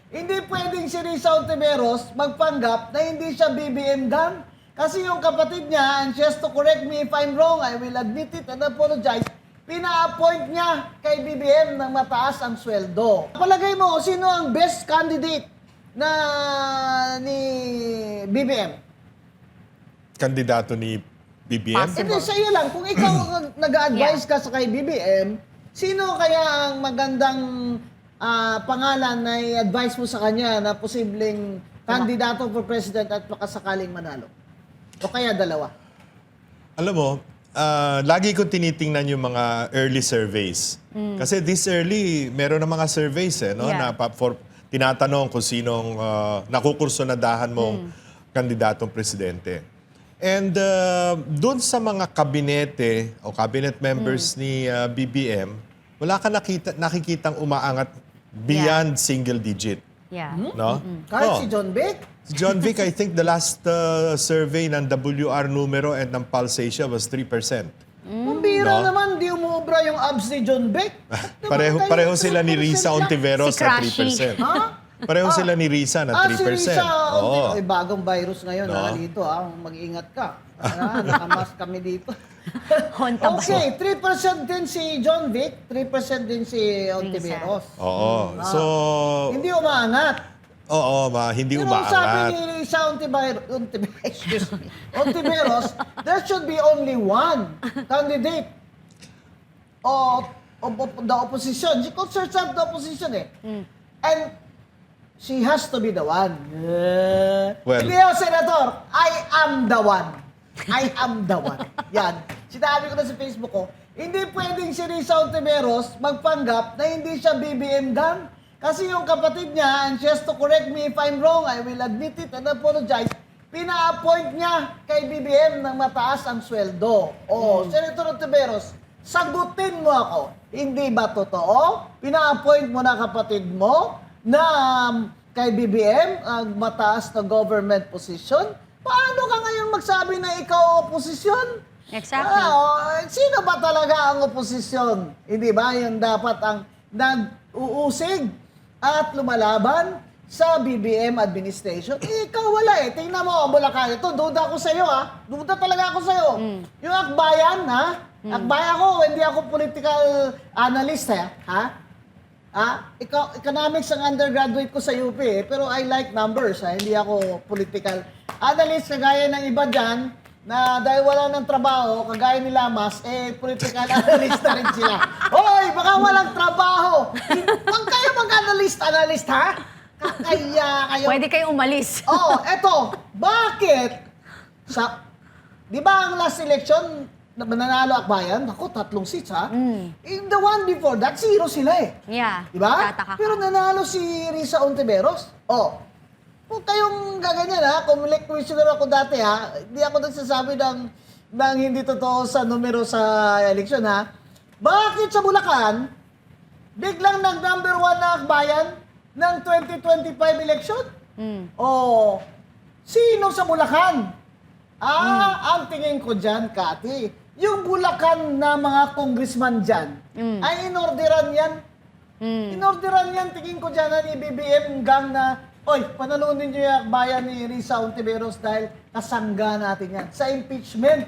Hindi pwedeng si Risa Ontiveros magpanggap na hindi siya BBM gang. Kasi yung kapatid niya, and she has to correct me if I'm wrong, I will admit it and apologize, pina-appoint niya kay BBM ng mataas ang sweldo. Palagay mo, sino ang best candidate na ni BBM? Kandidato ni BBM? Hindi, sa iyo lang. Kung ikaw nag-advise ka sa kay BBM, sino kaya ang magandang pangalan na i-advise mo sa kanya na posibleng kandidato for president at makasakaling manalo? O kaya dalawa? Alam mo, lagi ko tinitingnan yung mga early surveys. Kasi this early, meron na mga surveys no, na tinatanong kung sinong nakukursunadahan mong kandidatong presidente. And doon sa mga kabinete o cabinet members ni BBM, wala ka nakikitang umaangat beyond single digit. No? Kahit si John Vic? Si John Vic, I think the last survey ng WR numero and ng Pulse Asia was 3%. Pambira naman, di umuobra yung abs ni John Vic. Pareho sila ni Risa Ontiveros Si na Crashy. 3%. Ha? Pareho sila ni Risa na 3%. Si Risa, Oo. ay, bagong virus ngayon dito mag-ingat ka. Nakamask kami dito. Honta ba? Okay, 3% din si John Vic, 3% din si Ontiveros. Oo. So, Hindi umaangat. oo, hindi Pero sabi umaangat. ni Risa Ontiveros, there should be only one candidate of the opposition. She concerns of the opposition And she has to be the one. Well- Hindi ako, Senator. I am the one. I am the one. Yan. Sinabi ko na sa Facebook ko, hindi pwedeng si Risa Ontiveros magpanggap na hindi siya BBM gang. Kasi yung kapatid niya, and she has to correct me if I'm wrong, I will admit it and apologize, pina-appoint niya kay BBM ng mataas ang sweldo. Senator Ontiveros, sagutin mo ako. Hindi ba totoo? Pina-appoint mo na kapatid mo na kay BBM ang mataas na government position? Paano ka ngayon magsabi na ikaw oposisyon? Exactly. Sino ba talaga ang oposisyon? Hindi ba yung dapat ang nag-uusig at lumalaban sa BBM administration? Ikaw wala Tingnan mo, Bulacan. Ito, duda ako sa iyo Duda talaga ako sa iyo. Yung Akbayan, Akbayan ako, hindi ako political analyst, Economics ang undergraduate ko sa UP, pero I like numbers, Hindi ako political analyst, kagaya ng iba dyan, na dahil wala ng trabaho, kagaya ni Lamas, political analyst na rin sila. Hoy, baka walang trabaho. Huwag kayo mag-analyst, ha? Kaya kayo. Pwede kayo umalis. Eto, bakit? Di ba ang last election, nanalo Akbayan? Ako, 3 seats, In the one before that, 0 sila Yeah. Di ba? Tataka ka. Pero nanalo si Risa Ontiveros. Kung kayong gaganyan kung commissioner ako dati hindi ako nagsasabi ng hindi totoo sa numero sa eleksyon Bakit sa Bulacan, biglang nag-number 1 na Akbayan ng 2025 election? Sino sa Bulacan? Ang tingin ko dyan, Kati, yung Bulacan na mga congressman dyan, ay inorderan yan. Inorderan yan, tingin ko dyan ni BBM gang na, oy, panalunin nyo yung Akbayan ni Risa Ontiveros dahil kasangga natin yan sa impeachment.